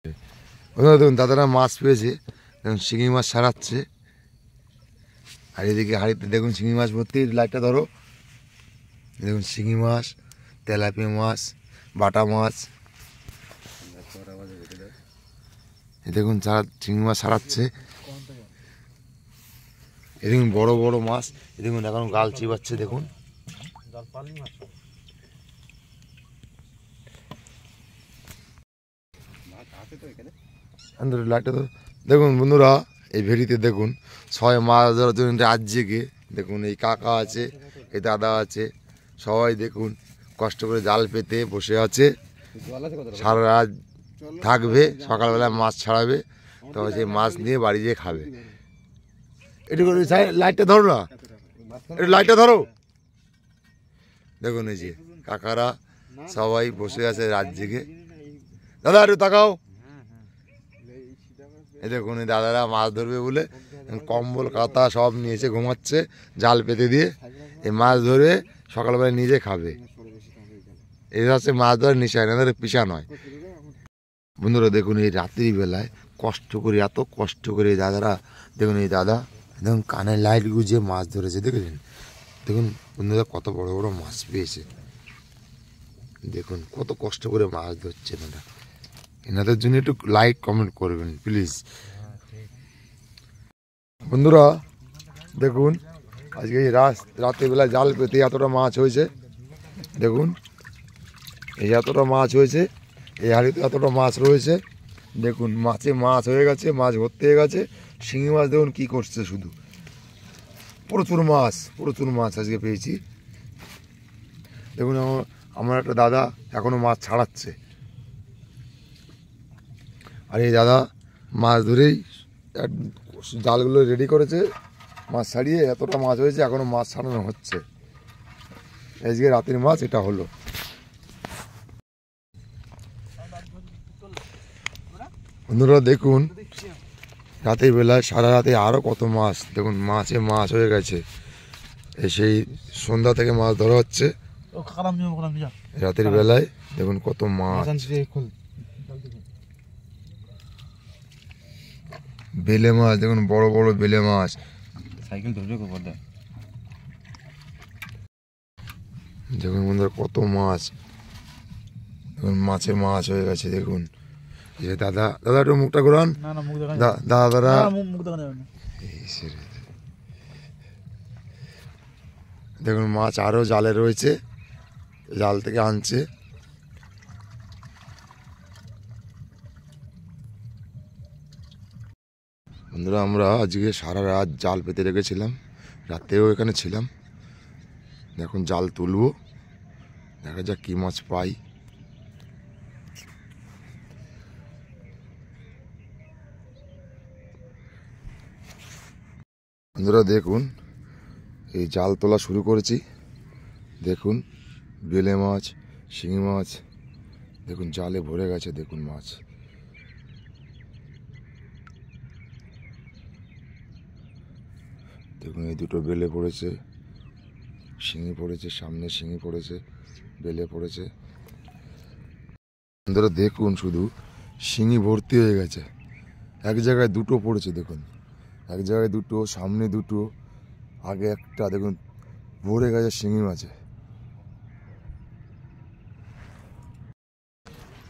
দেখুন দাদারা মাছ পেয়েছে, দেখুন শিঙি মাছ সারাচ্ছে। আর এদিকে হাড়িতে দেখুন শিঙি মাছ ভর্তি। লাইটটা ধরো, দেখুন শিঙি মাছ, তেলাপিয়া মাছ, বাটা মাছ, দেখুন শিঙি মাছ সারাচ্ছে। এদিকে বড় বড় মাছ, দেখুন এখন গাল চিবাচ্ছে। দেখুন লাইটটা ধরো। দেখুন বন্ধুরা, এই ভেড়িতে দেখুন সবাই মাছ ধরার জন্য রাত জেগে, দেখুন এই কাকা আছে, এই দাদা আছে, সবাই দেখুন কষ্ট করে জাল পেতে বসে আছে। সারা রাত থাকবে, সকালবেলায় মাছ ছাড়াবে, তবে সেই মাছ নিয়ে বাড়ি যেয়ে খাবে। একটু লাইটটা ধরো না, একটু লাইটটা ধরো। দেখুন এই যে কাকারা সবাই বসে আছে রাত জেগে। দাদা একটু তাকাও। এই দেখুন এই দাদারা মাছ ধরবে বলে কম্বল কাতা সব নিয়েছে, ঘুমাচ্ছে জাল পেতে দিয়ে। এই মাছ ধরে সকালবেলা নিজে খাবে। এটা হচ্ছে মাছ ধরার নেশা, এনাদের পেশা নয়। বন্ধুরা দেখুন এই রাত্রি বেলায় কষ্ট করে, এত কষ্ট করে দাদারা, দেখুন এই দাদা দেখুন কানের লাইট গুঁজে মাছ ধরেছে। দেখেছেন, দেখুন বন্ধুরা কত বড় বড় মাছ পেয়েছে। দেখুন কত কষ্ট করে মাছ ধরছে এনারা। এনাদের জন্য একটু লাইক কমেন্ট করবেন প্লিজ। বন্ধুরা দেখুন আজকে এই রাত্রিবেলা জাল পেতে এতটা মাছ হয়েছে। দেখুন এই এতটা মাছ হয়েছে, এই হাড়িতে এতটা মাছ রয়েছে। দেখুন মাছে মাছ হয়ে গেছে, মাছ ভর্তি হয়ে গেছে। শিঙি মাছ দেখুন কী করছে, শুধু প্রচুর মাছ আজকে পেয়েছি। দেখুন আমার একটা দাদা এখনও মাছ ছাড়াচ্ছে। আর এই দাদা মাছ ধরেই জালগুলো রেডি করেছে, মাছ ছাড়িয়ে এতটা মাছ হয়েছে, এখনও মাছ ছাড়ানো হচ্ছে। আজকে রাতের মাছ এটা হলো। বন্ধুরা দেখুন রাতের বেলায় সারা রাতে আরও কত মাছ, দেখুন মাছে মাছ হয়ে গেছে। সেই সন্ধ্যা থেকে মাছ ধরা হচ্ছে রাতের বেলায়। দেখুন কত মাছ, বেলে মাছ, দেখুন বড় বড় বেলে মাছ। দেখুন বন্ধুরা কত মাছ, দেখুন মাছে মাছ হয়ে গেছে। দেখুন দাদা একটু মুখটা ঘোরান। দাদা দেখুন মাছ আরও জালে রয়েছে, জাল থেকে আনছে। বন্ধুরা আমরা আজকে সারা রাত জাল পেতে রেখেছিলাম, রাতেও এখানে ছিলাম। এখন জাল তুলবো, দেখা যাক কী মাছ পাই। বন্ধুরা দেখুন এই জাল তোলা শুরু করেছি। দেখুন বেলে মাছ, শিঙি মাছ, দেখুন জালে ভরে গেছে। দেখুন মাছ, দেখুন এই দুটো বেলে পড়েছে, শিঙি পড়েছে, সামনে শিঙি পড়েছে, বেলে পড়েছে। বন্ধুরা দেখুন শুধু শিঙি ভর্তি হয়ে গেছে। এক জায়গায় দুটো পড়েছে, দেখুন এক জায়গায় দুটো, সামনে দুটো, আগে একটা। দেখুন ভরে গেছে শিঙি মাছে।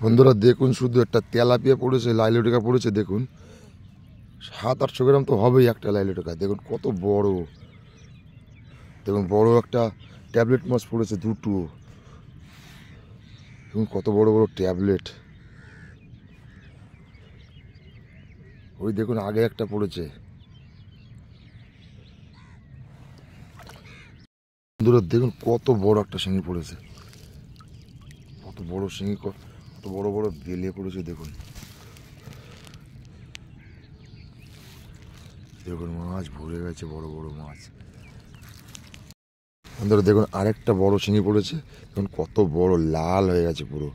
বন্ধুরা দেখুন শুধু একটা তেলাপিয়া পড়েছে, লাইলটিকা পড়েছে। দেখুন 700-800 গ্রাম তো হবেই একটা লাইলটিকা। দেখুন কত বড়, দেখুন বড় একটা ট্যাবলেট মাছ পড়েছে দুটো। দেখুন কত বড় বড় ট্যাবলেট। ওই দেখুন আগে একটা পড়েছে। বন্ধুরা দেখুন কত বড় একটা শিঙি পড়েছে, কত বড় শিঙি, কত বড় বড় বেলে পড়েছে। দেখুন দেখুন মাছ ভরে গেছে, বড় বড় মাছ। বন্ধুরা দেখুন আরেকটা বড় শিঙি পড়েছে, দেখুন কত বড়, লাল হয়ে গেছে পুরো।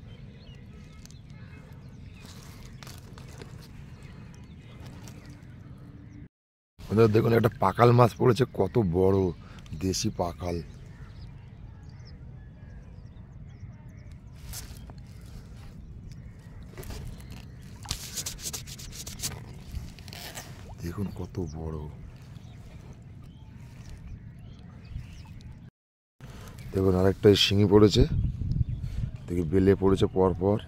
বন্ধুরা দেখুন একটা পাকাল মাছ পড়েছে, কত বড়, দেশি পাকাল। দেখুন কত বড়, দেখুন আরেকটা শিঙি পড়েছে, দেখি বেলে পড়েছে পরপর।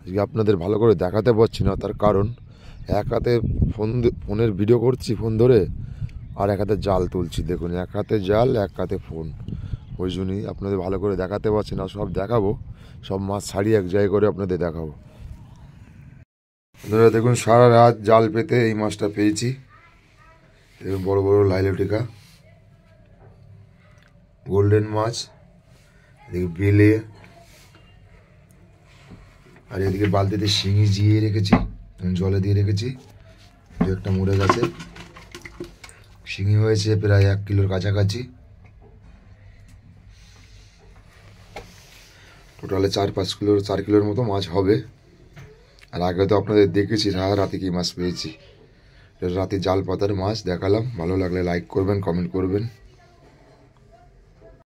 আজকে আপনাদের ভালো করে দেখাতে পারছি না, তার কারণ এক হাতে ফোনের ভিডিও করছি ফোন ধরে, আর এক হাতে জাল তুলছি। দেখুন এক হাতে জাল এক হাতে ফোন, ওই জন্যই আপনাদের ভালো করে দেখাতে পারছি না। সব দেখাবো, সব মাছ ছাড়িয়ে এক জায়গায় করে আপনাদের দেখাবো। আপনারা দেখুন সারা রাত জাল পেতে এই মাছটা পেয়েছি। দেখুন বড় বড় লাইলটিকা, গোল্ডেন মাছ, এদিকে বেলে, আর এদিকে বালতিতে শিঙি জিয়ে রেখেছি, জলে দিয়ে রেখেছি। দু একটা মরে গেছে। শিঙি হয়েছে প্রায় 1 কিলোর কাছাকাছি। টোটালে 4 কিলোর মতো মাছ হবে। আর আগে তো আপনাদের দেখেছি সারা রাতে কি মাছ পেয়েছি। রাতে জাল পাতার মাছ দেখালাম। ভালো লাগলে লাইক করবেন, কমেন্ট করবেন।